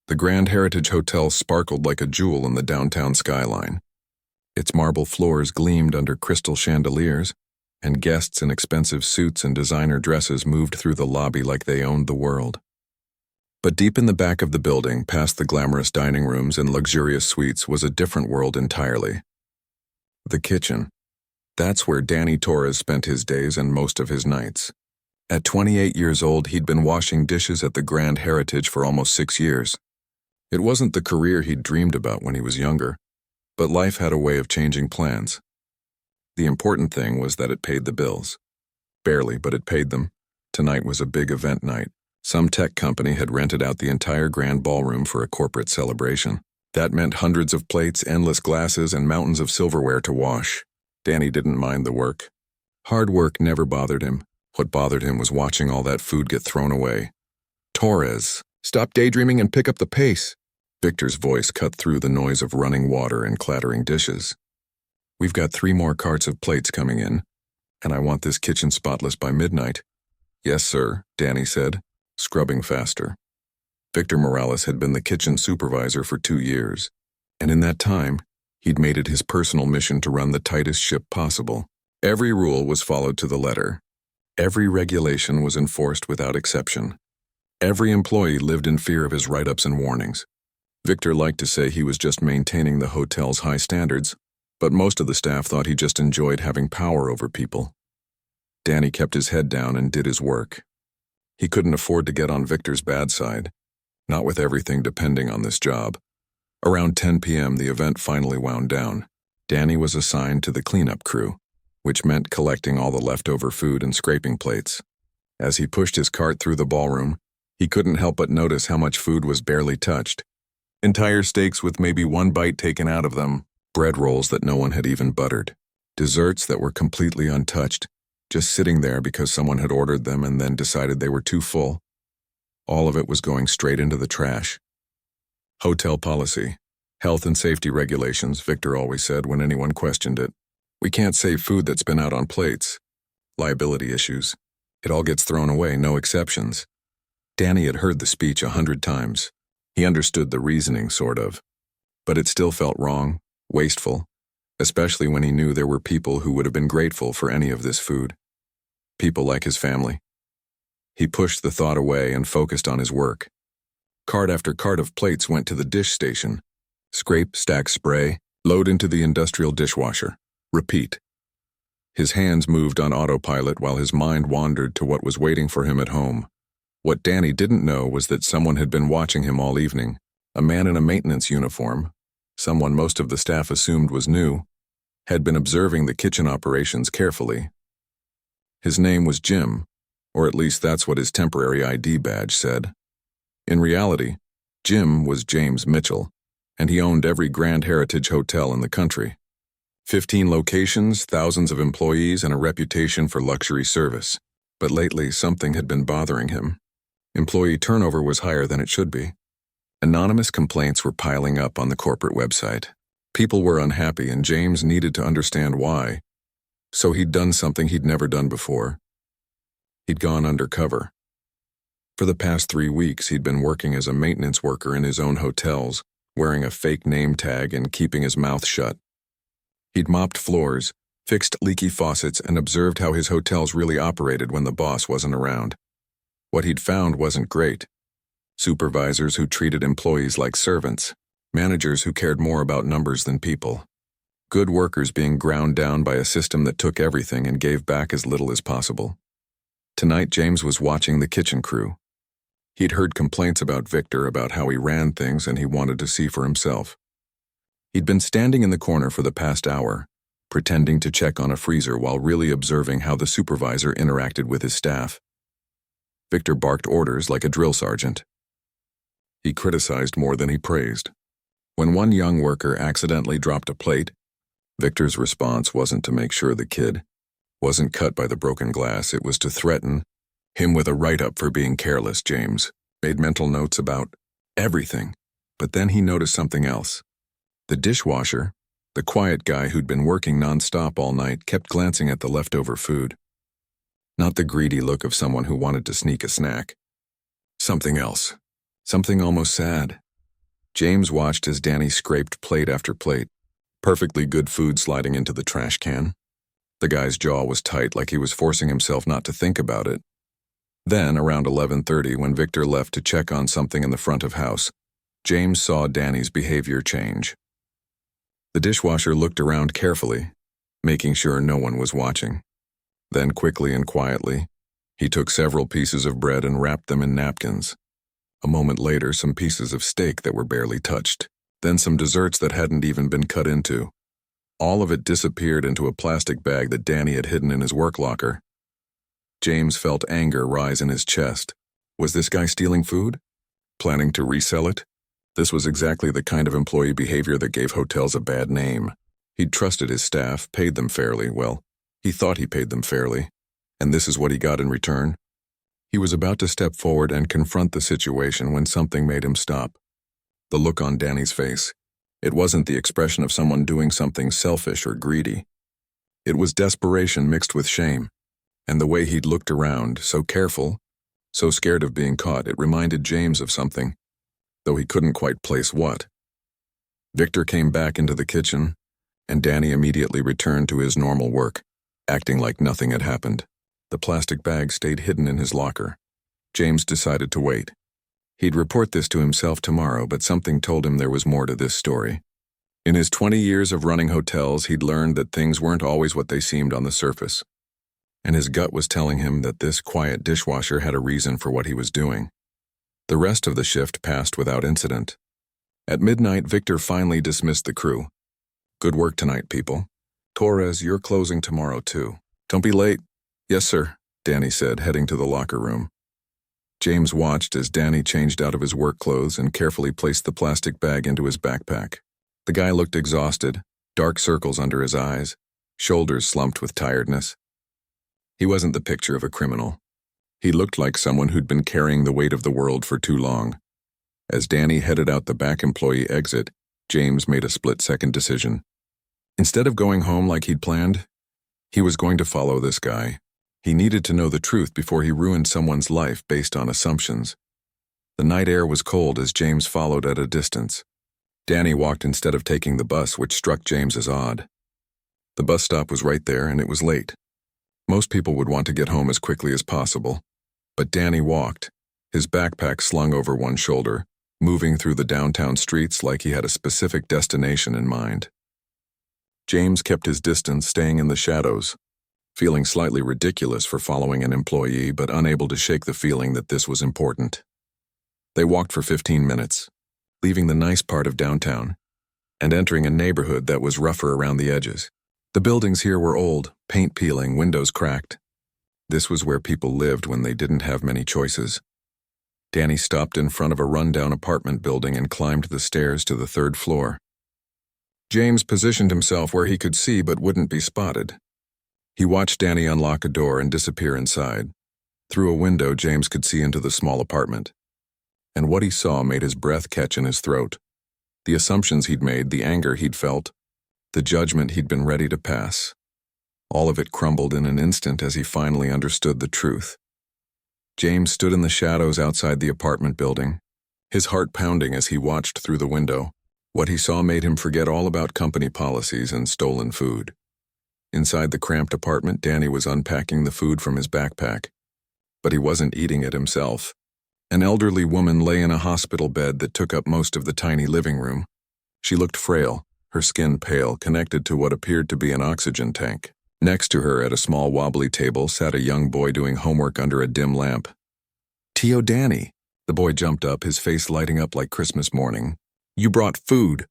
The Grand Heritage Hotel sparkled like a jewel in the downtown skyline. Its marble floors gleamed under crystal chandeliers, and guests in expensive suits and designer dresses moved through the lobby like they owned the world. But deep in the back of the building, past the glamorous dining rooms and luxurious suites, was a different world entirely. The kitchen. That's where Danny Torres spent his days and most of his nights. At 28 years old, he'd been washing dishes at the Grand Heritage for almost 6 years. It wasn't the career he'd dreamed about when he was younger, but life had a way of changing plans. The important thing was that it paid the bills. Barely, but it paid them. Tonight was a big event night. Some tech company had rented out the entire grand ballroom for a corporate celebration. That meant hundreds of plates, endless glasses, and mountains of silverware to wash. Danny didn't mind the work. Hard work never bothered him. What bothered him was watching all that food get thrown away. "Torres, stop daydreaming and pick up the pace." Victor's voice cut through the noise of running water and clattering dishes. "We've got 3 more carts of plates coming in, and I want this kitchen spotless by midnight." "Yes, sir," Danny said, scrubbing faster. Victor Morales had been the kitchen supervisor for 2 years, and in that time, he'd made it his personal mission to run the tightest ship possible. Every rule was followed to the letter. Every regulation was enforced without exception. Every employee lived in fear of his write-ups and warnings. Victor liked to say he was just maintaining the hotel's high standards, but most of the staff thought he just enjoyed having power over people. Danny kept his head down and did his work. He couldn't afford to get on Victor's bad side, not with everything depending on this job. Around 10 p.m., the event finally wound down. Danny was assigned to the cleanup crew, which meant collecting all the leftover food and scraping plates. As he pushed his cart through the ballroom, he couldn't help but notice how much food was barely touched. Entire steaks with maybe 1 bite taken out of them, bread rolls that no one had even buttered, desserts that were completely untouched, just sitting there because someone had ordered them and then decided they were too full. All of it was going straight into the trash. Hotel policy, health and safety regulations, Victor always said when anyone questioned it. "We can't save food that's been out on plates." Liability issues. It all gets thrown away, no exceptions. Danny had heard the speech 100 times. He understood the reasoning, sort of. But it still felt wrong, wasteful, especially when he knew there were people who would have been grateful for any of this food. People like his family. He pushed the thought away and focused on his work. Cart after cart of plates went to the dish station. Scrape, stack, spray, load into the industrial dishwasher. Repeat. His hands moved on autopilot while his mind wandered to what was waiting for him at home. What Danny didn't know was that someone had been watching him all evening. A man in a maintenance uniform, someone most of the staff assumed was new, had been observing the kitchen operations carefully. His name was Jim, or at least that's what his temporary ID badge said. In reality, Jim was James Mitchell, and he owned every Grand Heritage hotel in the country. 15 locations, thousands of employees, and a reputation for luxury service. But lately, something had been bothering him. Employee turnover was higher than it should be. Anonymous complaints were piling up on the corporate website. People were unhappy, and James needed to understand why. So he'd done something he'd never done before. He'd gone undercover. For the past 3 weeks, he'd been working as a maintenance worker in his own hotels, wearing a fake name tag and keeping his mouth shut. He'd mopped floors, fixed leaky faucets, and observed how his hotels really operated when the boss wasn't around. What he'd found wasn't great. Supervisors who treated employees like servants, managers who cared more about numbers than people. Good workers being ground down by a system that took everything and gave back as little as possible. Tonight, James was watching the kitchen crew. He'd heard complaints about Victor about how he ran things, and he wanted to see for himself. He'd been standing in the corner for the past hour, pretending to check on a freezer while really observing how the supervisor interacted with his staff. Victor barked orders like a drill sergeant. He criticized more than he praised. When one young worker accidentally dropped a plate, Victor's response wasn't to make sure the kid wasn't cut by the broken glass. It was to threaten him with a write-up for being careless. James made mental notes about everything, but then he noticed something else. The dishwasher, the quiet guy who'd been working non-stop all night, kept glancing at the leftover food. Not the greedy look of someone who wanted to sneak a snack. Something else. Something almost sad. James watched as Danny scraped plate after plate, perfectly good food sliding into the trash can. The guy's jaw was tight, like he was forcing himself not to think about it. Then, around 11:30, when Victor left to check on something in the front of house, James saw Danny's behavior change. The dishwasher looked around carefully, making sure no one was watching. Then, quickly and quietly, he took several pieces of bread and wrapped them in napkins. A moment later, some pieces of steak that were barely touched. Then some desserts that hadn't even been cut into. All of it disappeared into a plastic bag that Danny had hidden in his work locker. James felt anger rise in his chest. Was this guy stealing food? Planning to resell it? This was exactly the kind of employee behavior that gave hotels a bad name. He'd trusted his staff, paid them fairly. Well, he thought he paid them fairly. And this is what he got in return? He was about to step forward and confront the situation when something made him stop. The look on Danny's face. It wasn't the expression of someone doing something selfish or greedy. It was desperation mixed with shame. And the way he'd looked around, so careful, so scared of being caught, it reminded James of something, though he couldn't quite place what. Victor came back into the kitchen, and Danny immediately returned to his normal work, acting like nothing had happened. The plastic bag stayed hidden in his locker. James decided to wait. He'd report this to himself tomorrow, but something told him there was more to this story. In his 20 years of running hotels, he'd learned that things weren't always what they seemed on the surface. And his gut was telling him that this quiet dishwasher had a reason for what he was doing. The rest of the shift passed without incident. At midnight, Victor finally dismissed the crew. Good work tonight, people. Torres, you're closing tomorrow too. Don't be late. Yes, sir, Danny said, heading to the locker room. James watched as Danny changed out of his work clothes and carefully placed the plastic bag into his backpack. The guy looked exhausted, dark circles under his eyes, shoulders slumped with tiredness. He wasn't the picture of a criminal. He looked like someone who'd been carrying the weight of the world for too long. As Danny headed out the back employee exit, James made a split-second decision. Instead of going home like he'd planned, he was going to follow this guy. He needed to know the truth before he ruined someone's life based on assumptions. The night air was cold as James followed at a distance. Danny walked instead of taking the bus, which struck James as odd. The bus stop was right there, and it was late. Most people would want to get home as quickly as possible. But Danny walked, his backpack slung over one shoulder, moving through the downtown streets like he had a specific destination in mind. James kept his distance, staying in the shadows, feeling slightly ridiculous for following an employee, but unable to shake the feeling that this was important. They walked for 15 minutes, leaving the nice part of downtown, and entering a neighborhood that was rougher around the edges. The buildings here were old, paint peeling, windows cracked. This was where people lived when they didn't have many choices. Danny stopped in front of a rundown apartment building and climbed the stairs to the third floor. James positioned himself where he could see but wouldn't be spotted. He watched Danny unlock a door and disappear inside. Through a window, James could see into the small apartment. And what he saw made his breath catch in his throat. The assumptions he'd made, the anger he'd felt, the judgment he'd been ready to pass. All of it crumbled in an instant as he finally understood the truth. James stood in the shadows outside the apartment building, his heart pounding as he watched through the window. What he saw made him forget all about company policies and stolen food. Inside the cramped apartment, Danny was unpacking the food from his backpack. But he wasn't eating it himself. An elderly woman lay in a hospital bed that took up most of the tiny living room. She looked frail, her skin pale, connected to what appeared to be an oxygen tank. Next to her, at a small wobbly table, sat a young boy doing homework under a dim lamp. "Tio Danny." The boy jumped up, his face lighting up like Christmas morning. "You brought food."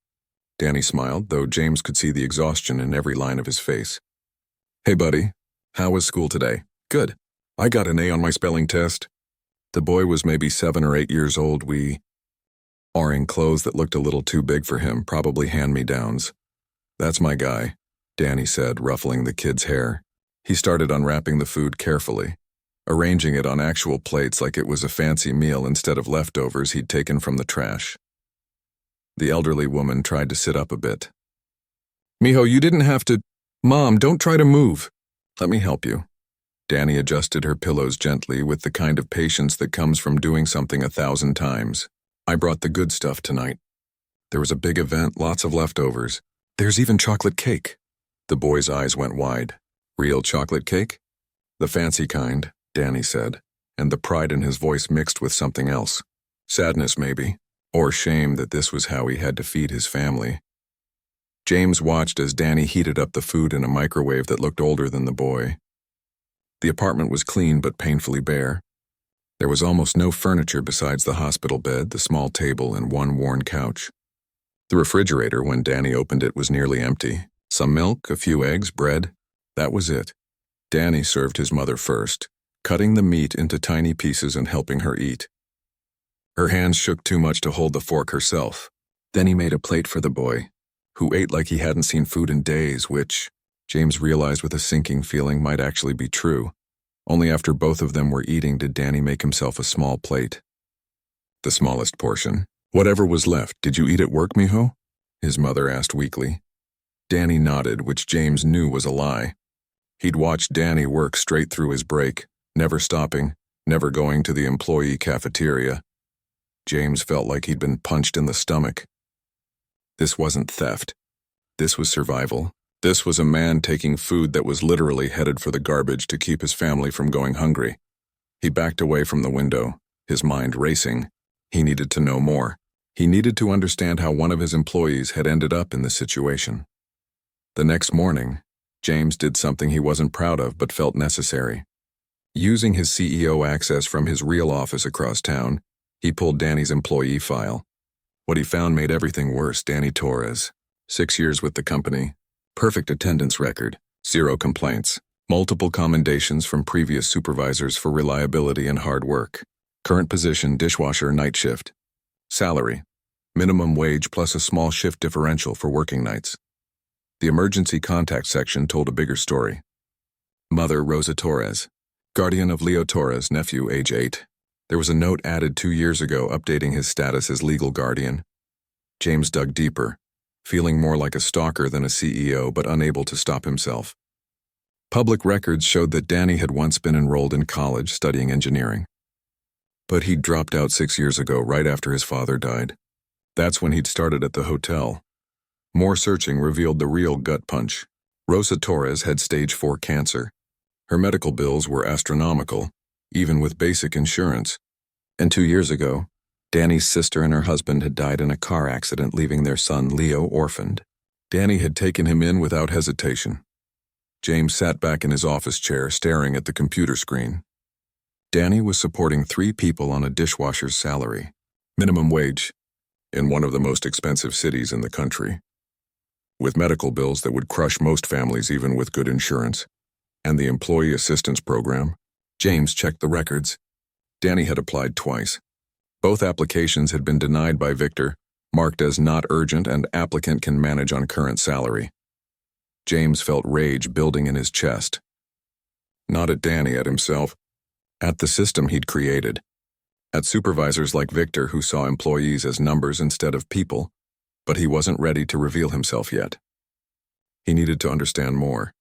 Danny smiled, though James could see the exhaustion in every line of his face. "Hey, buddy. How was school today?" "Good. I got an A on my spelling test." The boy was maybe 7 or 8 years old. Wearing clothes that looked a little too big for him, probably hand-me-downs. "That's my guy," Danny said, ruffling the kid's hair. He started unwrapping the food carefully, arranging it on actual plates like it was a fancy meal instead of leftovers he'd taken from the trash. The elderly woman tried to sit up a bit. "Mijo, you didn't have to—" "Mom, don't try to move." "Let me help you." Danny adjusted her pillows gently with the kind of patience that comes from doing something 1,000 times. "I brought the good stuff tonight." There was a big event, lots of leftovers. There's even chocolate cake. The boy's eyes went wide. Real chocolate cake? The fancy kind, Danny said, and the pride in his voice mixed with something else. Sadness, maybe, or shame that this was how he had to feed his family. James watched as Danny heated up the food in a microwave that looked older than the boy. The apartment was clean but painfully bare. There was almost no furniture besides the hospital bed, the small table, and one worn couch. The refrigerator, when Danny opened it, was nearly empty. Some milk, a few eggs, bread. That was it. Danny served his mother first, cutting the meat into tiny pieces and helping her eat. Her hands shook too much to hold the fork herself. Then he made a plate for the boy, who ate like he hadn't seen food in days, which, James realized with a sinking feeling, might actually be true. Only after both of them were eating did Danny make himself a small plate. The smallest portion. Whatever was left, did you eat at work, mijo? His mother asked weakly. Danny nodded, which James knew was a lie. He'd watched Danny work straight through his break, never stopping, never going to the employee cafeteria. James felt like he'd been punched in the stomach. This wasn't theft. This was survival. This was a man taking food that was literally headed for the garbage to keep his family from going hungry. He backed away from the window, his mind racing. He needed to know more. He needed to understand how one of his employees had ended up in this situation. The next morning, James did something he wasn't proud of but felt necessary. Using his CEO access from his real office across town, he pulled Danny's employee file. What he found made everything worse. Danny Torres, 6 years with the company, perfect attendance record, 0 complaints, multiple commendations from previous supervisors for reliability and hard work. Current position, dishwasher, night shift. Salary, minimum wage plus a small shift differential for working nights. The emergency contact section told a bigger story. Mother, Rosa Torres, guardian of Leo Torres, nephew, age 8. There was a note added 2 years ago updating his status as legal guardian. James dug deeper, feeling more like a stalker than a CEO but unable to stop himself. Public records showed that Danny had once been enrolled in college studying engineering. But he'd dropped out 6 years ago, right after his father died. That's when he'd started at the hotel. More searching revealed the real gut punch. Rosa Torres had stage 4 cancer. Her medical bills were astronomical, even with basic insurance. And 2 years ago, Danny's sister and her husband had died in a car accident, leaving their son Leo orphaned. Danny had taken him in without hesitation. James sat back in his office chair, staring at the computer screen. Danny was supporting 3 people on a dishwasher's salary, minimum wage, in one of the most expensive cities in the country. With medical bills that would crush most families even with good insurance, and the employee assistance program, James checked the records. Danny had applied twice. Both applications had been denied by Victor, marked as not urgent and applicant can manage on current salary. James felt rage building in his chest. Not at Danny, at himself. At the system he'd created. At supervisors like Victor who saw employees as numbers instead of people. But he wasn't ready to reveal himself yet. He needed to understand more.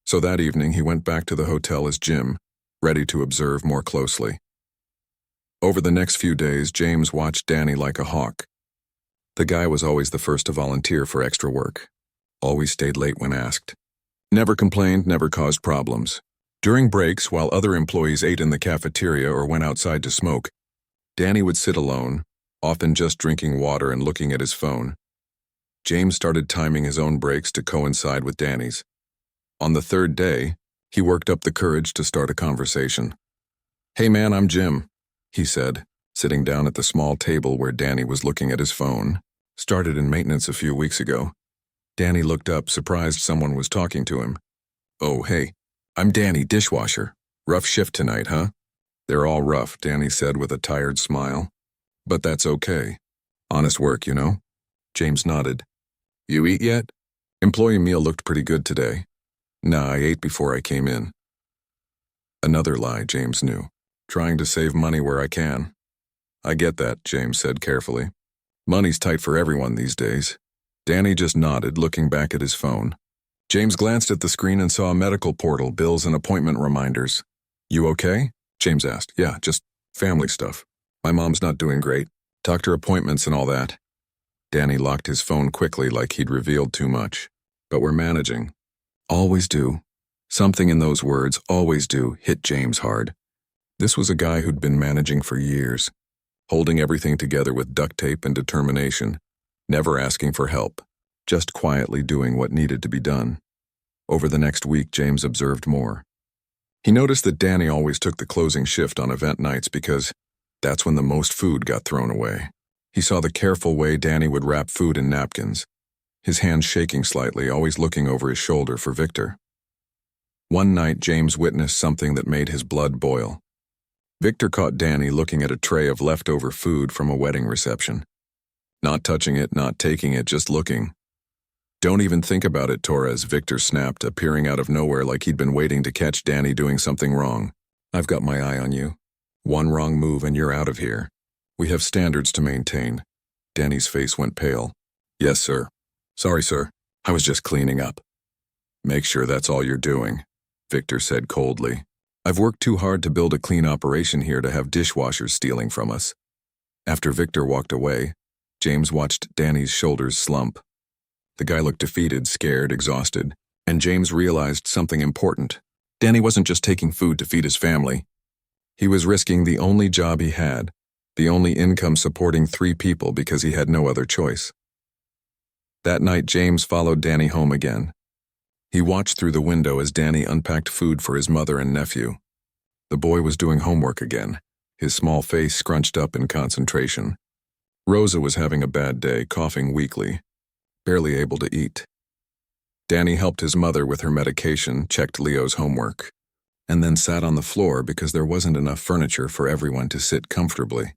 So that evening he went back to the hotel as Jim, ready to observe more closely. Over the next few days, James watched Danny like a hawk. The guy was always the first to volunteer for extra work. Always stayed late when asked. Never complained, never caused problems. During breaks, while other employees ate in the cafeteria or went outside to smoke, Danny would sit alone, often just drinking water and looking at his phone. James started timing his own breaks to coincide with Danny's. On the 3rd day, he worked up the courage to start a conversation. "Hey man, I'm Jim," he said, sitting down at the small table where Danny was looking at his phone. "Started in maintenance a few weeks ago." Danny looked up, surprised someone was talking to him. "Oh, hey, I'm Danny, dishwasher. Rough shift tonight, huh?" "They're all rough," Danny said with a tired smile. "But that's okay. Honest work, you know?" James nodded. "You eat yet?" "Employee meal looked pretty good today." "Nah, I ate before I came in." Another lie, James knew. Trying to save money where I can. "I get that," James said carefully. "Money's tight for everyone these days." Danny just nodded, looking back at his phone. James glanced at the screen and saw a medical portal, bills and appointment reminders. "You okay?" James asked. "Yeah, just family stuff. My mom's not doing great. Doctor appointments and all that." Danny locked his phone quickly like he'd revealed too much. But we're managing. Always do. Something in those words, always do, hit James hard. This was a guy who'd been managing for years, holding everything together with duct tape and determination, never asking for help, just quietly doing what needed to be done. Over the next week, James observed more. He noticed that Danny always took the closing shift on event nights because that's when the most food got thrown away. He saw the careful way Danny would wrap food in napkins, his hands shaking slightly, always looking over his shoulder for Victor. One night, James witnessed something that made his blood boil. Victor caught Danny looking at a tray of leftover food from a wedding reception. Not touching it, not taking it, just looking. "Don't even think about it, Torres," Victor snapped, appearing out of nowhere like he'd been waiting to catch Danny doing something wrong. "I've got my eye on you. One wrong move and you're out of here. We have standards to maintain." Danny's face went pale. "Yes, sir. Sorry, sir. I was just cleaning up." "Make sure that's all you're doing," Victor said coldly. "I've worked too hard to build a clean operation here to have dishwashers stealing from us." After Victor walked away, James watched Danny's shoulders slump. The guy looked defeated, scared, exhausted, and James realized something important. Danny wasn't just taking food to feed his family. He was risking the only job he had, the only income supporting 3 people because he had no other choice. That night, James followed Danny home again. He watched through the window as Danny unpacked food for his mother and nephew. The boy was doing homework again, his small face scrunched up in concentration. Rosa was having a bad day, coughing weakly, barely able to eat. Danny helped his mother with her medication, checked Leo's homework, and then sat on the floor because there wasn't enough furniture for everyone to sit comfortably.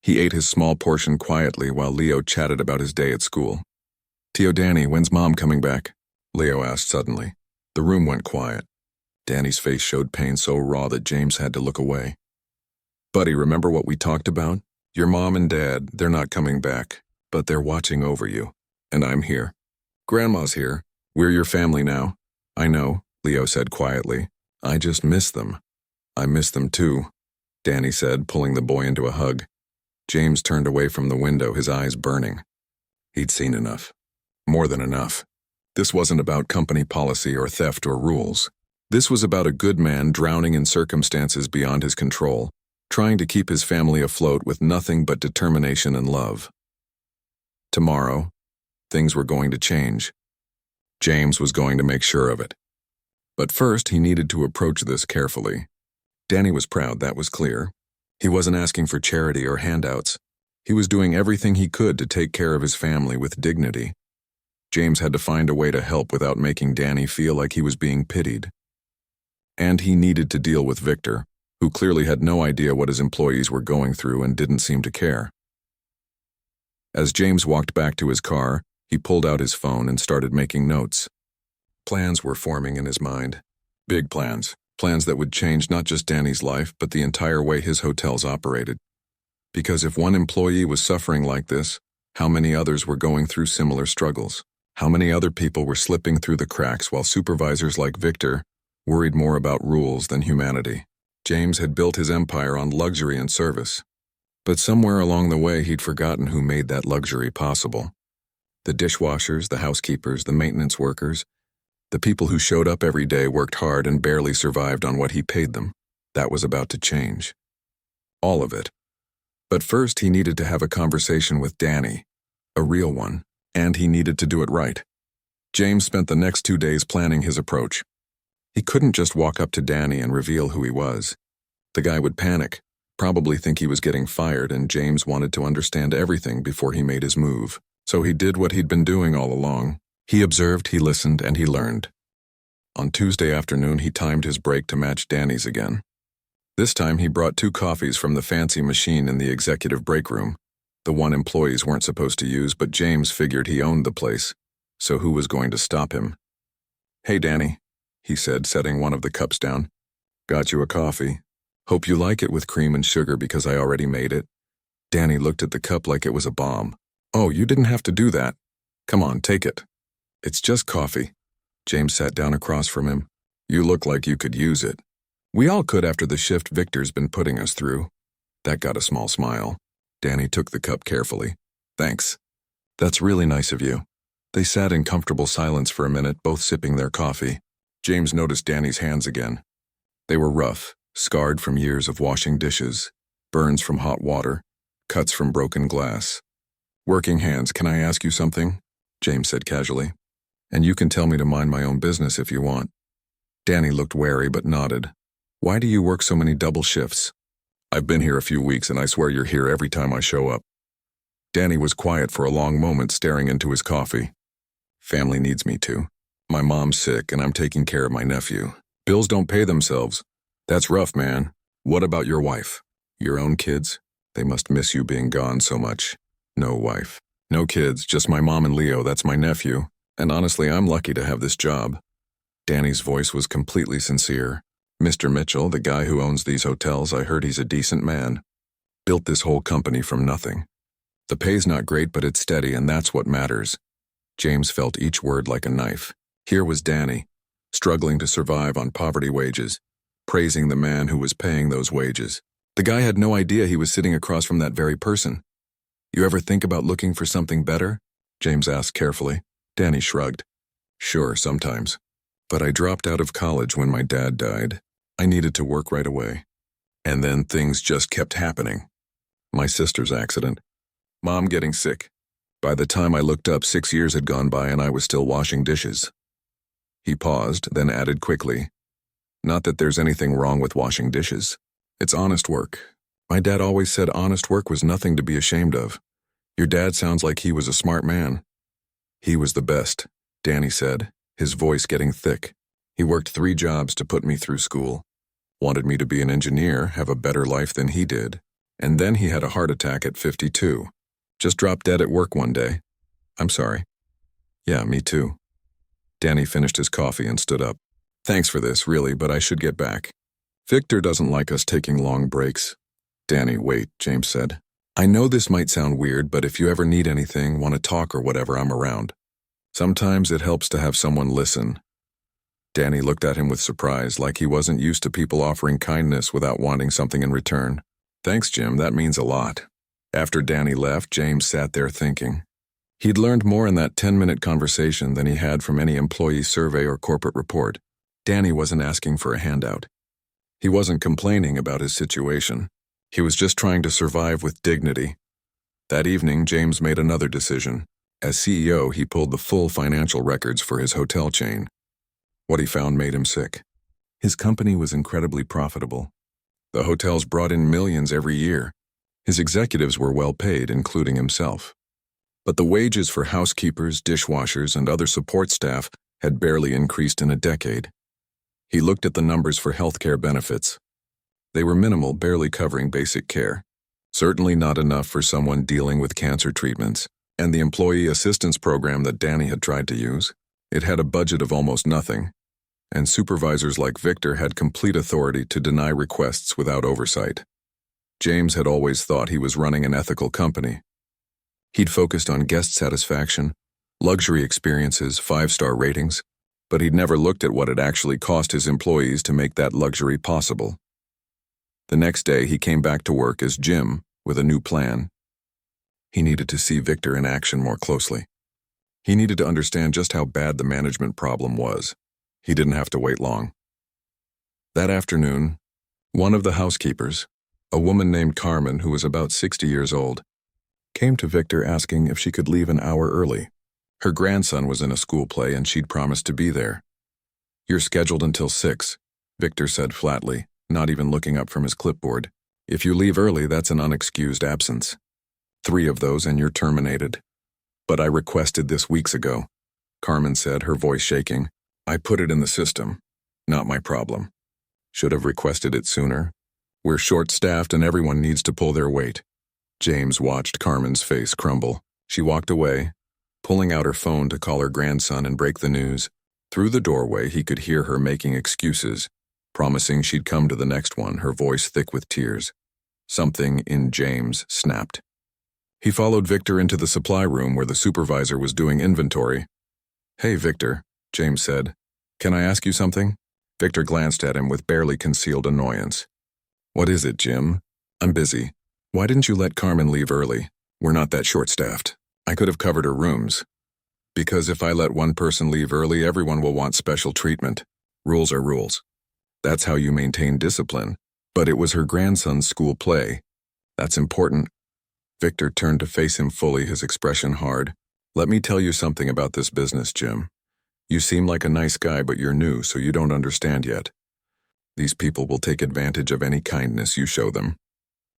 He ate his small portion quietly while Leo chatted about his day at school. "Tio Danny, when's Mom coming back?" Leo asked suddenly. The room went quiet. Danny's face showed pain so raw that James had to look away. "Buddy, remember what we talked about? Your mom and dad, they're not coming back, but they're watching over you. And I'm here. Grandma's here. We're your family now." "I know," Leo said quietly. "I just miss them." "I miss them too," Danny said, pulling the boy into a hug. James turned away from the window, his eyes burning. He'd seen enough. More than enough. This wasn't about company policy or theft or rules. This was about a good man drowning in circumstances beyond his control, trying to keep his family afloat with nothing but determination and love. Tomorrow, things were going to change. James was going to make sure of it. But first, he needed to approach this carefully. Danny was proud, that was clear. He wasn't asking for charity or handouts. He was doing everything he could to take care of his family with dignity. James had to find a way to help without making Danny feel like he was being pitied. And he needed to deal with Victor, who clearly had no idea what his employees were going through and didn't seem to care. As James walked back to his car, he pulled out his phone and started making notes. Plans were forming in his mind. Big plans. Plans that would change not just Danny's life, but the entire way his hotels operated. Because if one employee was suffering like this, how many others were going through similar struggles? How many other people were slipping through the cracks while supervisors like Victor worried more about rules than humanity? James had built his empire on luxury and service. But somewhere along the way, he'd forgotten who made that luxury possible. The dishwashers, the housekeepers, the maintenance workers, the people who showed up every day, worked hard, and barely survived on what he paid them. That was about to change. All of it. But first, he needed to have a conversation with Danny, a real one, and he needed to do it right. James spent the next 2 days planning his approach. He couldn't just walk up to Danny and reveal who he was. The guy would panic, probably think he was getting fired, and James wanted to understand everything before he made his move. So he did what he'd been doing all along. He observed, he listened, and he learned. On Tuesday afternoon, he timed his break to match Danny's again. This time, he brought 2 coffees from the fancy machine in the executive break room, the one employees weren't supposed to use, but James figured he owned the place, so who was going to stop him? "Hey, Danny," he said, setting one of the cups down. "Got you a coffee. Hope you like it with cream and sugar because I already made it." Danny looked at the cup like it was a bomb. "Oh, you didn't have to do that. Come on, take it." "It's just coffee." James sat down across from him. "You look like you could use it." "We all could after the shift Victor's been putting us through." That got a small smile. Danny took the cup carefully. "Thanks." That's really nice of you. They sat in comfortable silence for a minute, both sipping their coffee. James noticed Danny's hands again. They were rough, scarred from years of washing dishes, burns from hot water, cuts from broken glass. Working hands, can I ask you something? James said casually. And you can tell me to mind my own business if you want. Danny looked wary but nodded. Why do you work so many double shifts? I've been here a few weeks and I swear you're here every time I show up. Danny was quiet for a long moment, staring into his coffee. Family needs me too. My mom's sick and I'm taking care of my nephew. Bills don't pay themselves. That's rough, man. What about your wife? Your own kids? They must miss you being gone so much. No wife. No kids, just my mom and Leo, that's my nephew. And honestly, I'm lucky to have this job. Danny's voice was completely sincere. Mr. Mitchell, the guy who owns these hotels, I heard he's a decent man. Built this whole company from nothing. The pay's not great, but it's steady, and that's what matters. James felt each word like a knife. Here was Danny, struggling to survive on poverty wages, praising the man who was paying those wages. The guy had no idea he was sitting across from that very person. You ever think about looking for something better? James asked carefully. Danny shrugged. Sure, sometimes. But I dropped out of college when my dad died. I needed to work right away. And then things just kept happening. My sister's accident. Mom getting sick. By the time I looked up, 6 years had gone by and I was still washing dishes. He paused, then added quickly, not that there's anything wrong with washing dishes. It's honest work. My dad always said honest work was nothing to be ashamed of. Your dad sounds like he was a smart man. He was the best, Danny said, his voice getting thick. He worked 3 jobs to put me through school. Wanted me to be an engineer, have a better life than he did. And then he had a heart attack at 52. Just dropped dead at work one day. I'm sorry. Yeah, me too. Danny finished his coffee and stood up. Thanks for this, really, but I should get back. Victor doesn't like us taking long breaks. Danny, wait, James said. I know this might sound weird, but if you ever need anything, want to talk or whatever, I'm around. Sometimes it helps to have someone listen. Danny looked at him with surprise, like he wasn't used to people offering kindness without wanting something in return. Thanks, Jim, that means a lot. After Danny left, James sat there thinking. He'd learned more in that 10-minute conversation than he had from any employee survey or corporate report. Danny wasn't asking for a handout. He wasn't complaining about his situation. He was just trying to survive with dignity. That evening, James made another decision. As CEO, he pulled the full financial records for his hotel chain. What he found made him sick. His company was incredibly profitable. The hotels brought in millions every year. His executives were well paid, including himself. But the wages for housekeepers, dishwashers, and other support staff had barely increased in a decade. He looked at the numbers for healthcare benefits. They were minimal, barely covering basic care. Certainly not enough for someone dealing with cancer treatments. And the employee assistance program that Danny had tried to use, it had a budget of almost nothing. And supervisors like Victor had complete authority to deny requests without oversight. James had always thought he was running an ethical company. He'd focused on guest satisfaction, luxury experiences, 5-star ratings, but he'd never looked at what it actually cost his employees to make that luxury possible. The next day, he came back to work as Jim with a new plan. He needed to see Victor in action more closely. He needed to understand just how bad the management problem was. He didn't have to wait long. That afternoon, one of the housekeepers, a woman named Carmen who was about 60 years old, came to Victor asking if she could leave an hour early. Her grandson was in a school play and she'd promised to be there. You're scheduled until 6, Victor said flatly, not even looking up from his clipboard. If you leave early, that's an unexcused absence. 3 of those and you're terminated. But I requested this weeks ago, Carmen said, her voice shaking. I put it in the system. Not my problem. Should have requested it sooner. We're short-staffed and everyone needs to pull their weight. James watched Carmen's face crumble. She walked away, pulling out her phone to call her grandson and break the news. Through the doorway, he could hear her making excuses, promising she'd come to the next one, her voice thick with tears. Something in James snapped. He followed Victor into the supply room where the supervisor was doing inventory. Hey, Victor, James said. Can I ask you something? Victor glanced at him with barely concealed annoyance. What is it, Jim? I'm busy. Why didn't you let Carmen leave early? We're not that short-staffed. I could have covered her rooms. Because if I let one person leave early, everyone will want special treatment. Rules are rules. That's how you maintain discipline. But it was her grandson's school play. That's important. Victor turned to face him fully, his expression hard. Let me tell you something about this business, Jim. You seem like a nice guy, but you're new, so you don't understand yet. These people will take advantage of any kindness you show them.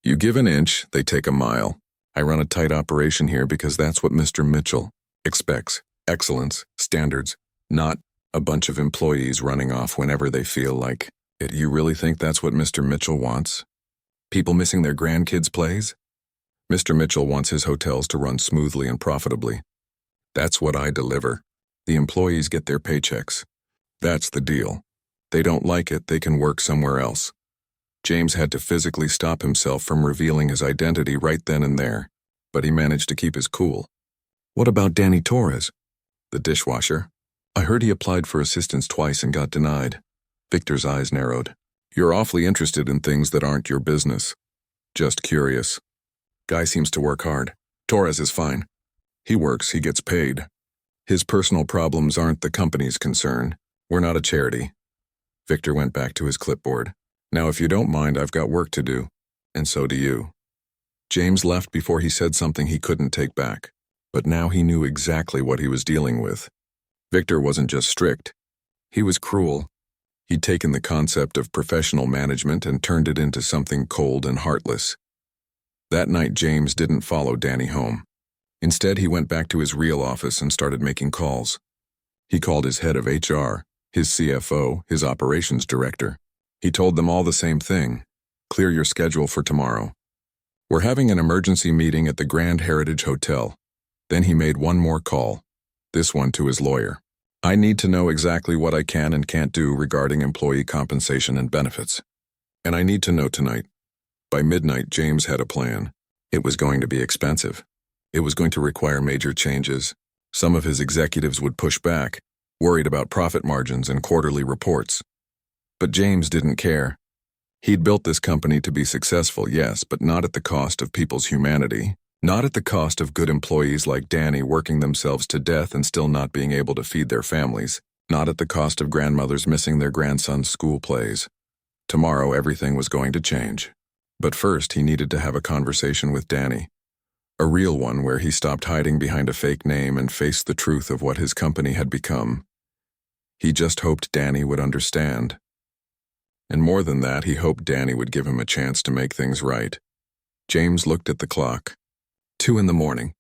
You give an inch, they take a mile. I run a tight operation here because that's what Mr. Mitchell expects. Excellence, standards, not a bunch of employees running off whenever they feel like it. You really think that's what Mr. Mitchell wants? People missing their grandkids' plays? Mr. Mitchell wants his hotels to run smoothly and profitably. That's what I deliver. The employees get their paychecks. That's the deal. They don't like it, they can work somewhere else. James had to physically stop himself from revealing his identity right then and there, but he managed to keep his cool. What about Danny Torres? The dishwasher? I heard he applied for assistance twice and got denied. Victor's eyes narrowed. You're awfully interested in things that aren't your business. Just curious. Guy seems to work hard. Torres is fine. He works, he gets paid. His personal problems aren't the company's concern. We're not a charity. Victor went back to his clipboard. Now, if you don't mind, I've got work to do. And so do you. James left before he said something he couldn't take back. But now he knew exactly what he was dealing with. Victor wasn't just strict. He was cruel. He'd taken the concept of professional management and turned it into something cold and heartless. That night, James didn't follow Danny home. Instead, he went back to his real office and started making calls. He called his head of HR, his CFO, his operations director. He told them all the same thing. Clear your schedule for tomorrow. We're having an emergency meeting at the Grand Heritage Hotel. Then he made one more call, this one to his lawyer. I need to know exactly what I can and can't do regarding employee compensation and benefits. And I need to know tonight. By midnight, James had a plan. It was going to be expensive. It was going to require major changes. Some of his executives would push back, worried about profit margins and quarterly reports. But James didn't care. He'd built this company to be successful, yes, but not at the cost of people's humanity. Not at the cost of good employees like Danny working themselves to death and still not being able to feed their families. Not at the cost of grandmothers missing their grandson's school plays. Tomorrow, everything was going to change. But first, he needed to have a conversation with Danny. A real one where he stopped hiding behind a fake name and faced the truth of what his company had become. He just hoped Danny would understand. And more than that, he hoped Danny would give him a chance to make things right. James looked at the clock. 2 a.m.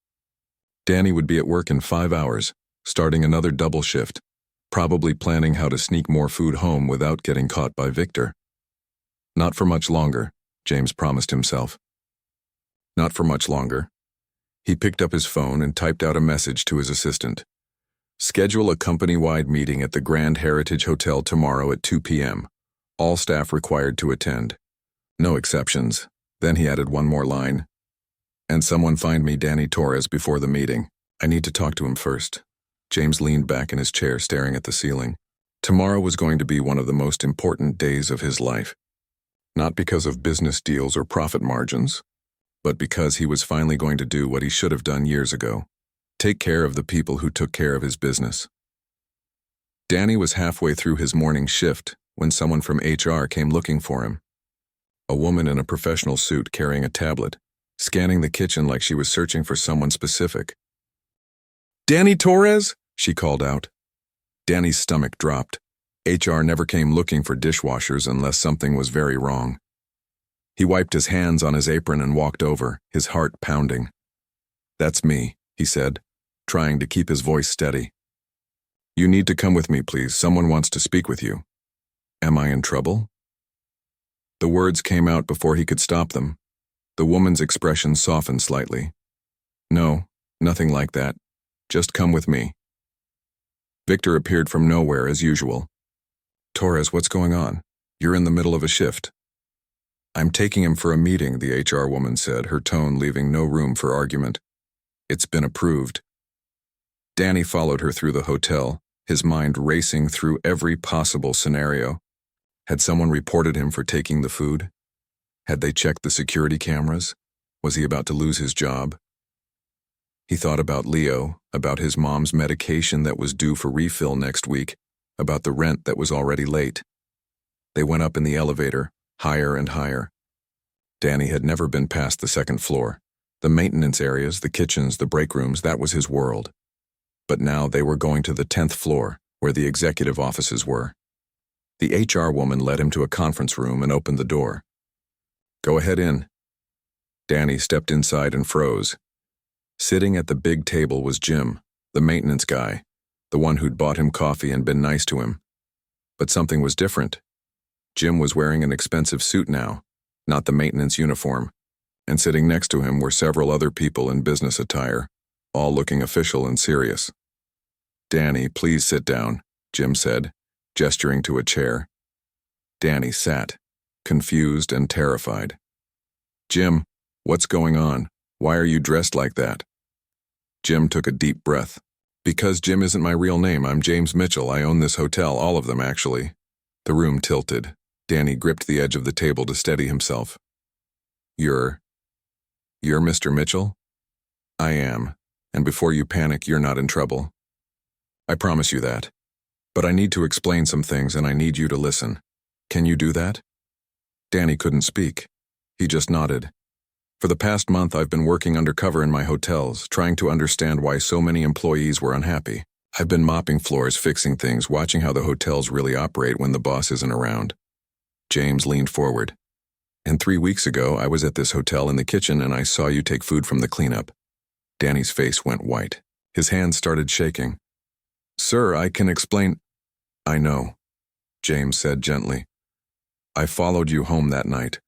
Danny would be at work in 5 hours, starting another double shift, probably planning how to sneak more food home without getting caught by Victor. Not for much longer, James promised himself. Not for much longer. He picked up his phone and typed out a message to his assistant. Schedule a company-wide meeting at the Grand Heritage Hotel tomorrow at 2 p.m. All staff required to attend. No exceptions. Then he added one more line. And someone find me Danny Torres before the meeting. I need to talk to him first. James leaned back in his chair, staring at the ceiling. Tomorrow was going to be one of the most important days of his life. Not because of business deals or profit margins, but because he was finally going to do what he should have done years ago. Take care of the people who took care of his business. Danny was halfway through his morning shift when someone from HR came looking for him. A woman in a professional suit carrying a tablet, scanning the kitchen like she was searching for someone specific. Danny Torres? She called out. Danny's stomach dropped. HR never came looking for dishwashers unless something was very wrong. He wiped his hands on his apron and walked over, his heart pounding. That's me, he said, trying to keep his voice steady. You need to come with me, please. Someone wants to speak with you. Am I in trouble? The words came out before he could stop them. The woman's expression softened slightly. No, nothing like that. Just come with me. Victor appeared from nowhere as usual. Torres, what's going on? You're in the middle of a shift. I'm taking him for a meeting, the HR woman said, her tone leaving no room for argument. It's been approved. Danny followed her through the hotel, his mind racing through every possible scenario. Had someone reported him for taking the food? Had they checked the security cameras? Was he about to lose his job? He thought about Leo, about his mom's medication that was due for refill next week, about the rent that was already late. They went up in the elevator, higher and higher. Danny had never been past the second floor. The maintenance areas, the kitchens, the break rooms, that was his world. But now they were going to the 10th floor, where the executive offices were. The HR woman led him to a conference room and opened the door. "Go ahead in." Danny stepped inside and froze. Sitting at the big table was Jim, the maintenance guy, the one who'd bought him coffee and been nice to him. But something was different. Jim was wearing an expensive suit now, not the maintenance uniform, and sitting next to him were several other people in business attire, all looking official and serious. "Danny, please sit down," Jim said, gesturing to a chair. Danny sat, confused and terrified. "Jim, what's going on? Why are you dressed like that?" Jim took a deep breath. "Because Jim isn't my real name. I'm James Mitchell. I own this hotel, all of them, actually." The room tilted. Danny gripped the edge of the table to steady himself. You're Mr. Mitchell?" "I am. And before you panic, you're not in trouble. I promise you that. But I need to explain some things and I need you to listen. Can you do that?" Danny couldn't speak. He just nodded. "For the past month, I've been working undercover in my hotels, trying to understand why so many employees were unhappy. I've been mopping floors, fixing things, watching how the hotels really operate when the boss isn't around." James leaned forward. "And 3 weeks ago, I was at this hotel in the kitchen and I saw you take food from the cleanup." Danny's face went white. His hands started shaking. "Sir, I can explain." "I know," James said gently. "I followed you home that night.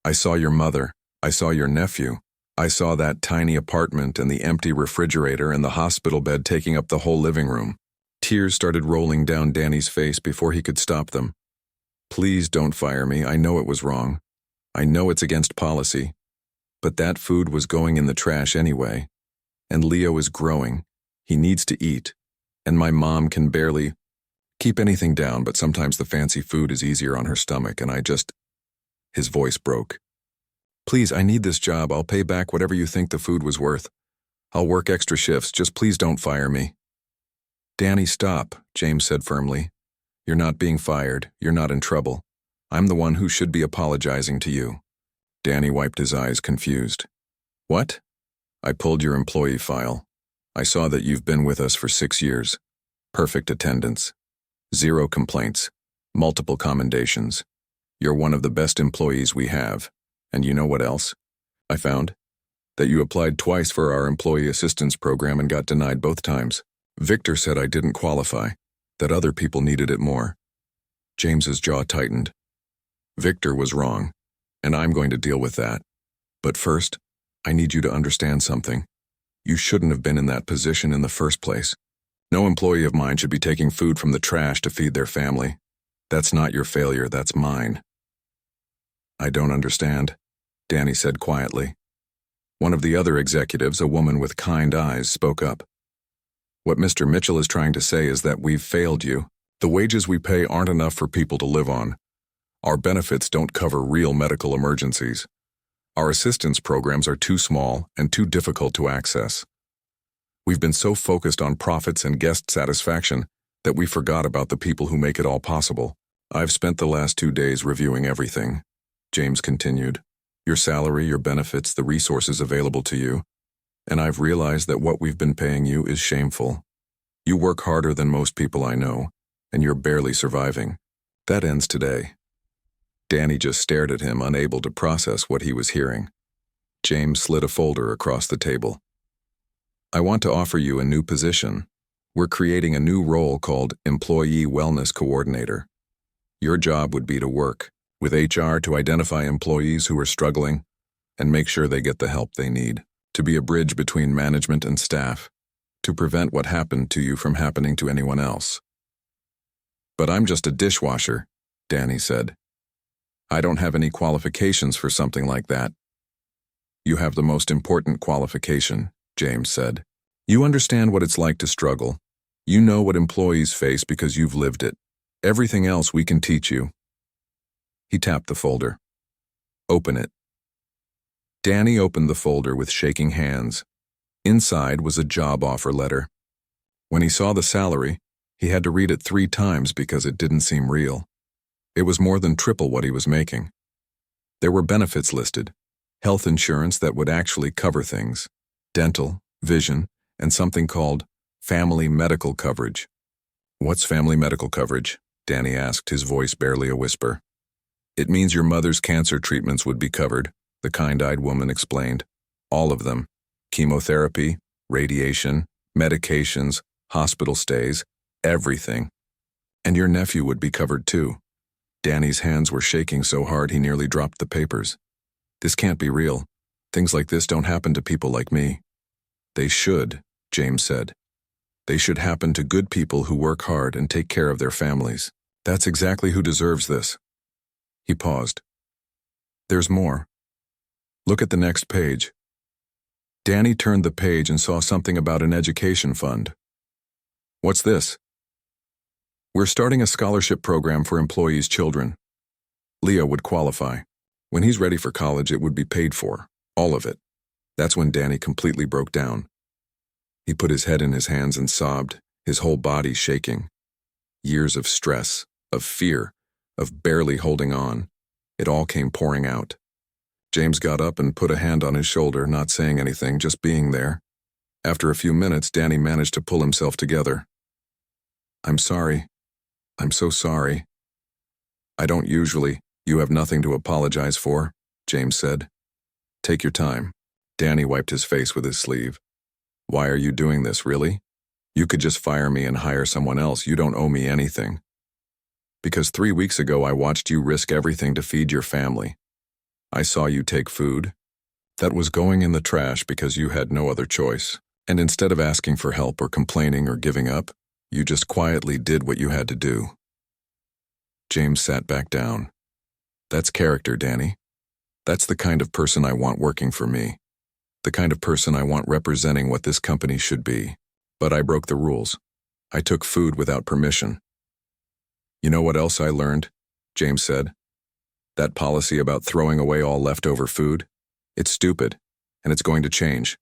I saw your mother. I saw your nephew. I saw that tiny apartment and the empty refrigerator and the hospital bed taking up the whole living room." Tears started rolling down Danny's face before he could stop them. "Please don't fire me. I know it was wrong. I know it's against policy. But that food was going in the trash anyway. And Leo is growing. He needs to eat. And my mom can barely keep anything down, but sometimes the fancy food is easier on her stomach, and I just..." His voice broke. "Please, I need this job. I'll pay back whatever you think the food was worth. I'll work extra shifts. Just please don't fire me." "Danny, stop," James said firmly. "You're not being fired. You're not in trouble. I'm the one who should be apologizing to you." Danny wiped his eyes, confused. "What?" "I pulled your employee file. I saw that you've been with us for 6 years. Perfect attendance. 0 complaints. Multiple commendations. You're one of the best employees we have. And you know what else? I found that you applied twice for our employee assistance program and got denied both times. Victor said I didn't qualify, that other people needed it more." James's jaw tightened. "Victor was wrong, and I'm going to deal with that. But first, I need you to understand something. You shouldn't have been in that position in the first place. No employee of mine should be taking food from the trash to feed their family. That's not your failure, that's mine." "I don't understand," Danny said quietly. One of the other executives, a woman with kind eyes, spoke up. "What Mr. Mitchell is trying to say is that we've failed you. The wages we pay aren't enough for people to live on. Our benefits don't cover real medical emergencies. Our assistance programs are too small and too difficult to access. We've been so focused on profits and guest satisfaction that we forgot about the people who make it all possible. I've spent the last 2 days reviewing everything," James continued. "Your salary, your benefits, the resources available to you. And I've realized that what we've been paying you is shameful. You work harder than most people I know, and you're barely surviving. That ends today." Danny just stared at him, unable to process what he was hearing. James slid a folder across the table. "I want to offer you a new position. We're creating a new role called Employee Wellness Coordinator. Your job would be to work with HR to identify employees who are struggling and make sure they get the help they need, to be a bridge between management and staff, to prevent what happened to you from happening to anyone else." "But I'm just a dishwasher," Danny said. "I don't have any qualifications for something like that." "You have the most important qualification," James said. "You understand what it's like to struggle. You know what employees face because you've lived it. Everything else we can teach you." He tapped the folder. "Open it." Danny opened the folder with shaking hands. Inside was a job offer letter. When he saw the salary, he had to read it 3 times because it didn't seem real. It was more than triple what he was making. There were benefits listed: health insurance that would actually cover things, dental, vision, and something called family medical coverage. "What's family medical coverage?" Danny asked, his voice barely a whisper. "It means your mother's cancer treatments would be covered," the kind-eyed woman explained. "All of them. Chemotherapy, radiation, medications, hospital stays, everything. And your nephew would be covered too." Danny's hands were shaking so hard he nearly dropped the papers. "This can't be real. Things like this don't happen to people like me." "They should," James said. "They should happen to good people who work hard and take care of their families. That's exactly who deserves this." He paused. "There's more. Look at the next page." Danny turned the page and saw something about an education fund. "What's this?" "We're starting a scholarship program for employees' children. Leo would qualify. When he's ready for college, it would be paid for, all of it." That's when Danny completely broke down. He put his head in his hands and sobbed, his whole body shaking. Years of stress, of fear, of barely holding on. It all came pouring out. James got up and put a hand on his shoulder, not saying anything, just being there. After a few minutes, Danny managed to pull himself together. "I'm sorry. I'm so sorry." "I don't usually. You have nothing to apologize for," James said. "Take your time." Danny wiped his face with his sleeve. "Why are you doing this, really? You could just fire me and hire someone else. You don't owe me anything." "Because 3 weeks ago I watched you risk everything to feed your family. I saw you take food that was going in the trash because you had no other choice. And instead of asking for help or complaining or giving up, you just quietly did what you had to do." James sat back down. "That's character, Danny. That's the kind of person I want working for me. The kind of person I want representing what this company should be. But I broke the rules. I took food without permission." "You know what else I learned?" James said. "That policy about throwing away all leftover food? It's stupid, and it's going to change.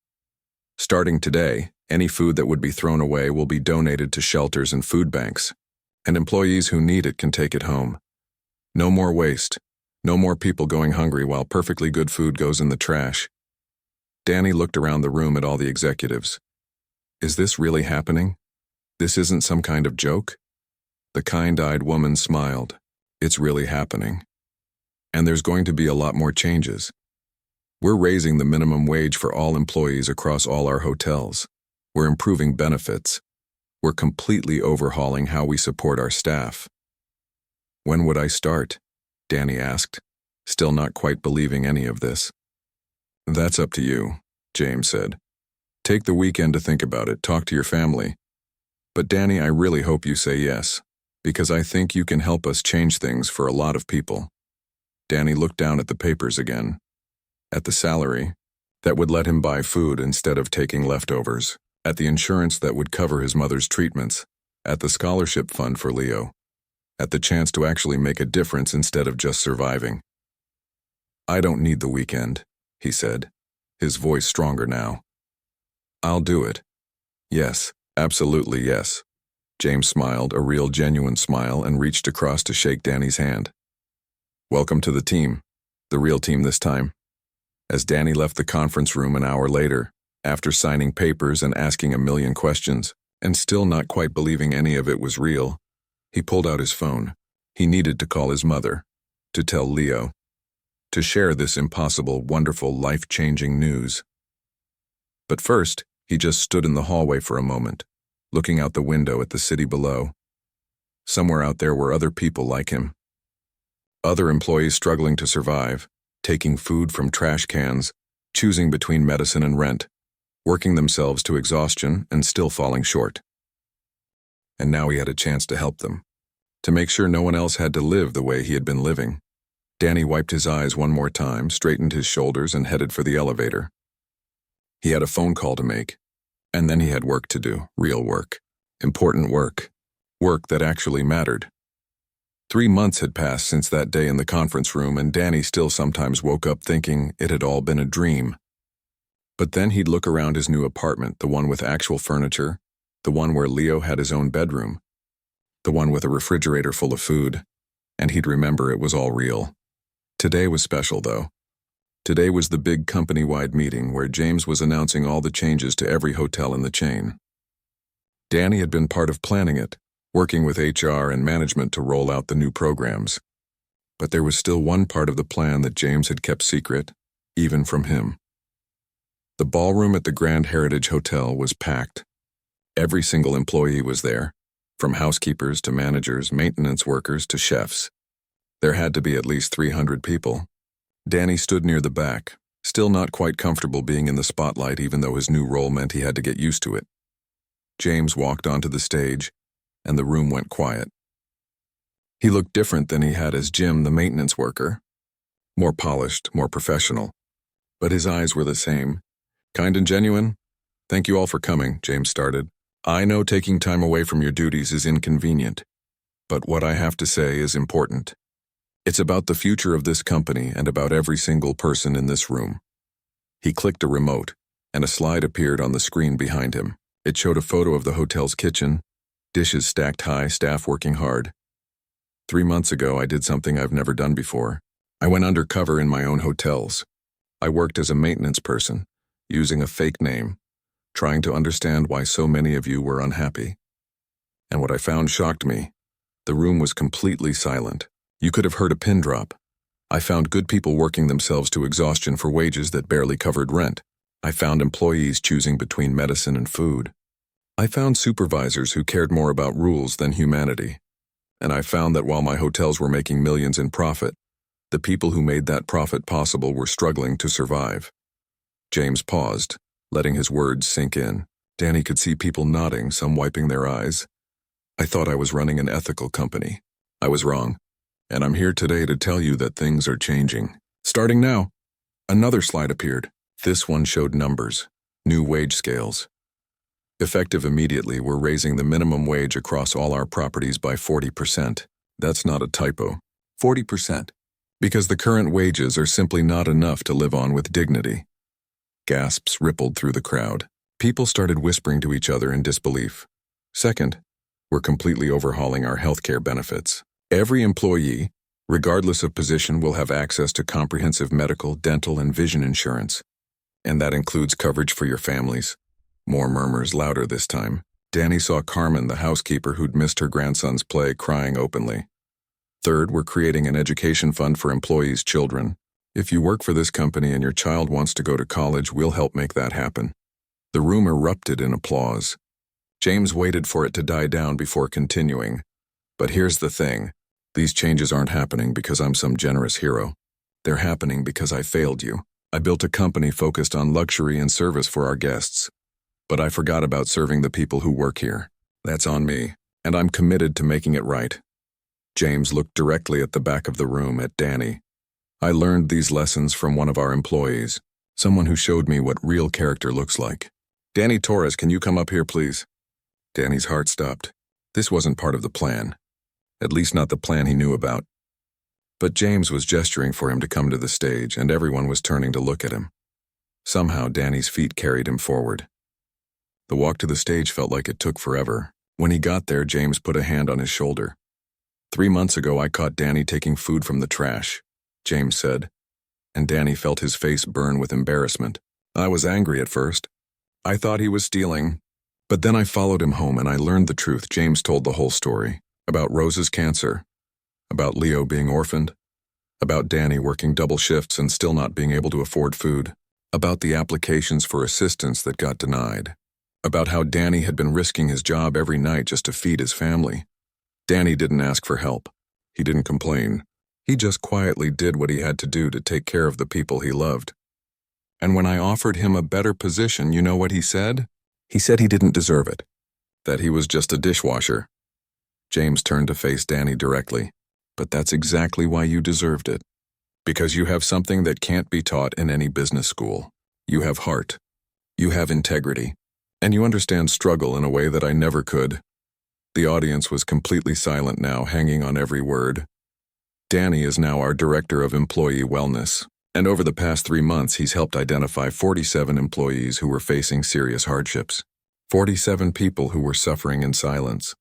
Starting today, any food that would be thrown away will be donated to shelters and food banks, and employees who need it can take it home. No more waste. No more people going hungry while perfectly good food goes in the trash." Danny looked around the room at all the executives. "Is this really happening? This isn't some kind of joke?" The kind-eyed woman smiled. "It's really happening. And there's going to be a lot more changes. We're raising the minimum wage for all employees across all our hotels. We're improving benefits. We're completely overhauling how we support our staff." "When would I start?" Danny asked, still not quite believing any of this. "That's up to you," James said. "Take the weekend to think about it, talk to your family. But Danny, I really hope you say yes, because I think you can help us change things for a lot of people." Danny looked down at the papers again. At the salary that would let him buy food instead of taking leftovers, at the insurance that would cover his mother's treatments, at the scholarship fund for Leo, at the chance to actually make a difference instead of just surviving. "I don't need the weekend," he said, his voice stronger now. "I'll do it. Yes, absolutely yes." James smiled, a real genuine smile, and reached across to shake Danny's hand. "Welcome to the team, the real team this time." As Danny left the conference room an hour later, after signing papers and asking a million questions, and still not quite believing any of it was real, he pulled out his phone. He needed to call his mother, to tell Leo, to share this impossible, wonderful, life-changing news. But first, he just stood in the hallway for a moment, looking out the window at the city below. Somewhere out there were other people like him. Other employees struggling to survive, taking food from trash cans, choosing between medicine and rent, working themselves to exhaustion and still falling short. And now he had a chance to help them, to make sure no one else had to live the way he had been living. Danny wiped his eyes one more time, straightened his shoulders, and headed for the elevator. He had a phone call to make, and then he had work to do, real work, important work, work that actually mattered. 3 months had passed since that day in the conference room, and Danny still sometimes woke up thinking it had all been a dream. But then he'd look around his new apartment, the one with actual furniture, the one where Leo had his own bedroom, the one with a refrigerator full of food, and he'd remember it was all real. Today was special, though. Today was the big company-wide meeting where James was announcing all the changes to every hotel in the chain. Danny had been part of planning it, working with HR and management to roll out the new programs. But there was still one part of the plan that James had kept secret, even from him. The ballroom at the Grand Heritage Hotel was packed. Every single employee was there, from housekeepers to managers, maintenance workers to chefs. There had to be at least 300 people. Danny stood near the back, still not quite comfortable being in the spotlight even though his new role meant he had to get used to it. James walked onto the stage, and the room went quiet. He looked different than he had as Jim, the maintenance worker. More polished, more professional. But his eyes were the same. Kind and genuine? Thank you all for coming, James started. I know taking time away from your duties is inconvenient, but what I have to say is important. It's about the future of this company and about every single person in this room. He clicked a remote, and a slide appeared on the screen behind him. It showed a photo of the hotel's kitchen, dishes stacked high, staff working hard. 3 months ago, I did something I've never done before. I went undercover in my own hotels. I worked as a maintenance person, using a fake name, trying to understand why so many of you were unhappy. And what I found shocked me. The room was completely silent. You could have heard a pin drop. I found good people working themselves to exhaustion for wages that barely covered rent. I found employees choosing between medicine and food. I found supervisors who cared more about rules than humanity. And I found that while my hotels were making millions in profit, the people who made that profit possible were struggling to survive. James paused, letting his words sink in. Danny could see people nodding, some wiping their eyes. I thought I was running an ethical company. I was wrong. And I'm here today to tell you that things are changing. Starting now. Another slide appeared. This one showed numbers, new wage scales. Effective immediately, we're raising the minimum wage across all our properties by 40%. That's not a typo. 40%. Because the current wages are simply not enough to live on with dignity. Gasps rippled through the crowd. People started whispering to each other in disbelief. Second, we're completely overhauling our healthcare benefits. Every employee, regardless of position, will have access to comprehensive medical, dental, and vision insurance. And that includes coverage for your families. More murmurs, louder this time. Danny saw Carmen, the housekeeper who'd missed her grandson's play, crying openly. Third, we're creating an education fund for employees' children. If you work for this company and your child wants to go to college, we'll help make that happen. The room erupted in applause. James waited for it to die down before continuing. But here's the thing. These changes aren't happening because I'm some generous hero. They're happening because I failed you. I built a company focused on luxury and service for our guests. But I forgot about serving the people who work here. That's on me, and I'm committed to making it right. James looked directly at the back of the room at Danny. I learned these lessons from one of our employees, someone who showed me what real character looks like. Danny Torres, can you come up here, please? Danny's heart stopped. This wasn't part of the plan. At least not the plan he knew about. But James was gesturing for him to come to the stage, and everyone was turning to look at him. Somehow, Danny's feet carried him forward. The walk to the stage felt like it took forever. When he got there, James put a hand on his shoulder. 3 months ago, I caught Danny taking food from the trash, James said, and Danny felt his face burn with embarrassment. I was angry at first. I thought he was stealing. But then I followed him home and I learned the truth. James told the whole story. About Rose's cancer. About Leo being orphaned. About Danny working double shifts and still not being able to afford food. About the applications for assistance that got denied. About how Danny had been risking his job every night just to feed his family. Danny didn't ask for help. He didn't complain. He just quietly did what he had to do to take care of the people he loved. And when I offered him a better position, you know what he said? He said he didn't deserve it. That he was just a dishwasher. James turned to face Danny directly. But that's exactly why you deserved it. Because you have something that can't be taught in any business school. You have heart. You have integrity. And you understand struggle in a way that I never could. The audience was completely silent now, hanging on every word. Danny is now our Director of Employee Wellness. And over the past 3 months, he's helped identify 47 employees who were facing serious hardships. 47 people who were suffering in silence.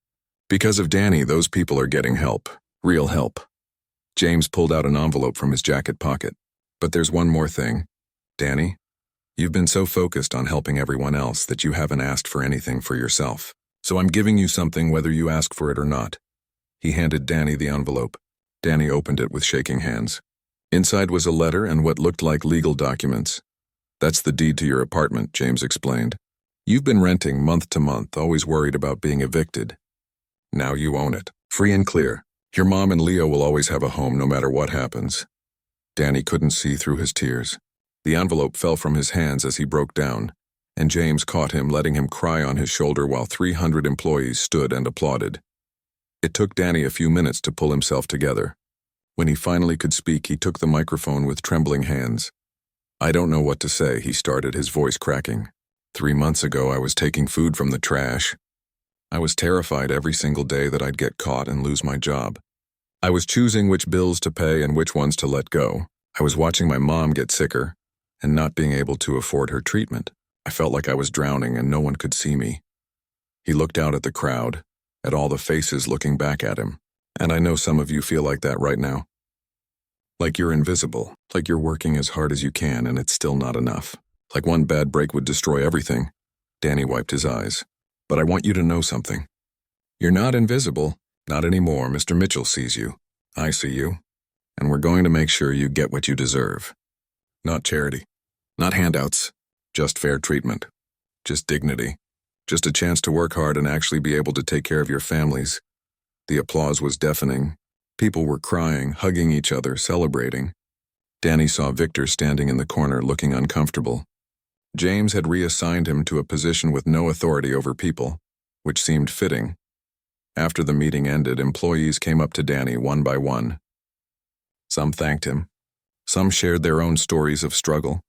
Because of Danny, those people are getting help. Real help. James pulled out an envelope from his jacket pocket. But there's one more thing. Danny, you've been so focused on helping everyone else that you haven't asked for anything for yourself. So I'm giving you something whether you ask for it or not. He handed Danny the envelope. Danny opened it with shaking hands. Inside was a letter and what looked like legal documents. That's the deed to your apartment, James explained. You've been renting month to month, always worried about being evicted. Now you own it, free and clear. Your mom and Leo will always have a home no matter what happens. Danny couldn't see through his tears. The envelope fell from his hands as he broke down, and James caught him, letting him cry on his shoulder while 300 employees stood and applauded. It took Danny a few minutes to pull himself together. When he finally could speak, he took the microphone with trembling hands. I don't know what to say, he started, his voice cracking. 3 months ago, I was taking food from the trash. I was terrified every single day that I'd get caught and lose my job. I was choosing which bills to pay and which ones to let go. I was watching my mom get sicker and not being able to afford her treatment. I felt like I was drowning and no one could see me. He looked out at the crowd, at all the faces looking back at him. And I know some of you feel like that right now. Like you're invisible, like you're working as hard as you can and it's still not enough. Like one bad break would destroy everything. Danny wiped his eyes. But I want you to know something. You're not invisible. Not anymore. Mr. Mitchell sees you. I see you. And we're going to make sure you get what you deserve. Not charity. Not handouts. Just fair treatment. Just dignity. Just a chance to work hard and actually be able to take care of your families. The applause was deafening. People were crying, hugging each other, celebrating. Danny saw Victor standing in the corner looking uncomfortable. James had reassigned him to a position with no authority over people, which seemed fitting. After the meeting ended, employees came up to Danny one by one. Some thanked him. Some shared their own stories of struggle.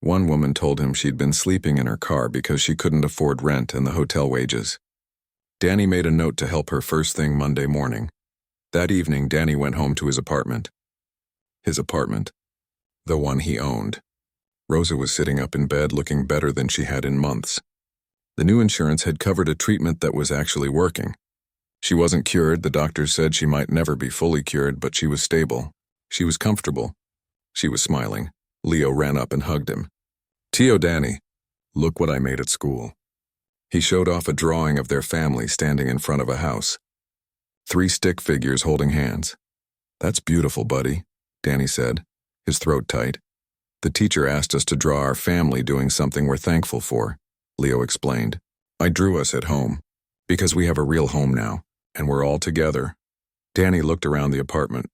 One woman told him she'd been sleeping in her car because she couldn't afford rent and the hotel wages. Danny made a note to help her first thing Monday morning. That evening, Danny went home to his apartment. His apartment. The one he owned. Rosa was sitting up in bed looking better than she had in months. The new insurance had covered a treatment that was actually working. She wasn't cured, the doctors said she might never be fully cured, but she was stable. She was comfortable. She was smiling. Leo ran up and hugged him. Tio Danny, look what I made at school. He showed off a drawing of their family standing in front of a house. 3 stick figures holding hands. That's beautiful, buddy, Danny said, his throat tight. The teacher asked us to draw our family doing something we're thankful for, Leo explained. I drew us at home, because we have a real home now, and we're all together. Danny looked around the apartment,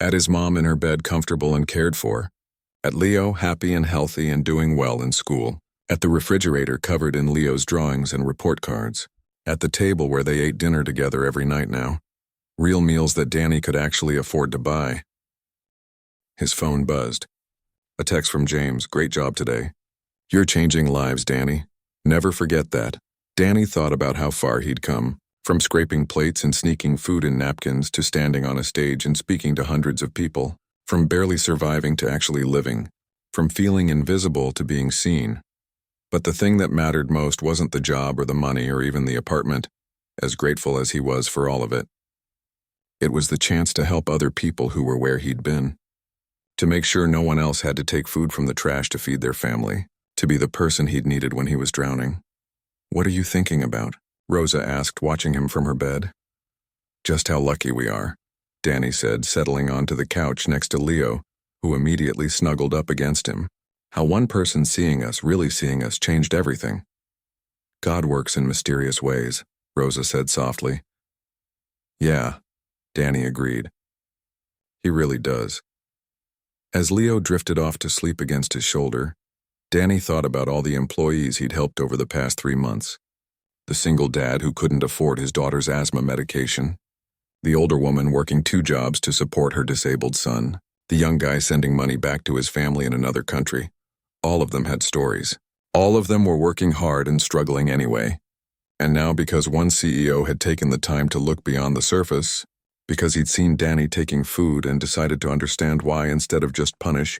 at his mom in her bed comfortable and cared for, at Leo happy and healthy and doing well in school, at the refrigerator covered in Leo's drawings and report cards, at the table where they ate dinner together every night now. Real meals that Danny could actually afford to buy. His phone buzzed. A text from James, great job today. You're changing lives, Danny. Never forget that. Danny thought about how far he'd come, from scraping plates and sneaking food in napkins to standing on a stage and speaking to hundreds of people, from barely surviving to actually living, from feeling invisible to being seen. But the thing that mattered most wasn't the job or the money or even the apartment, as grateful as he was for all of it. It was the chance to help other people who were where he'd been. To make sure no one else had to take food from the trash to feed their family. To be the person he'd needed when he was drowning. What are you thinking about? Rosa asked, watching him from her bed. Just how lucky we are, Danny said, settling onto the couch next to Leo, who immediately snuggled up against him. How one person seeing us, really seeing us, changed everything. God works in mysterious ways, Rosa said softly. Yeah, Danny agreed. He really does. As Leo drifted off to sleep against his shoulder, Danny thought about all the employees he'd helped over the past 3 months. The single dad who couldn't afford his daughter's asthma medication. The older woman working 2 jobs to support her disabled son. The young guy sending money back to his family in another country. All of them had stories. All of them were working hard and struggling anyway. And now, because one CEO had taken the time to look beyond the surface, because he'd seen Danny taking food and decided to understand why instead of just punish,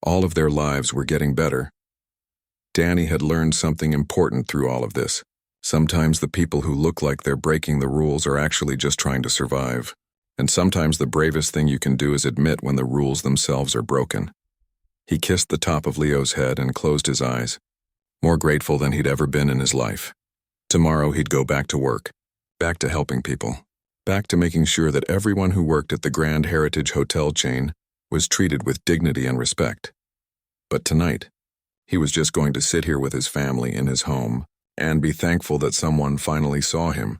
All of their lives were getting better. Danny had learned something important through all of this. Sometimes the people who look like they're breaking the rules are actually just trying to survive. And sometimes the bravest thing you can do is admit when the rules themselves are broken. He kissed the top of Leo's head and closed his eyes, more grateful than he'd ever been in his life. Tomorrow he'd go back to work, back to helping people, back to making sure that everyone who worked at the Grand Heritage Hotel chain was treated with dignity and respect. But tonight, he was just going to sit here with his family in his home and be thankful that someone finally saw him,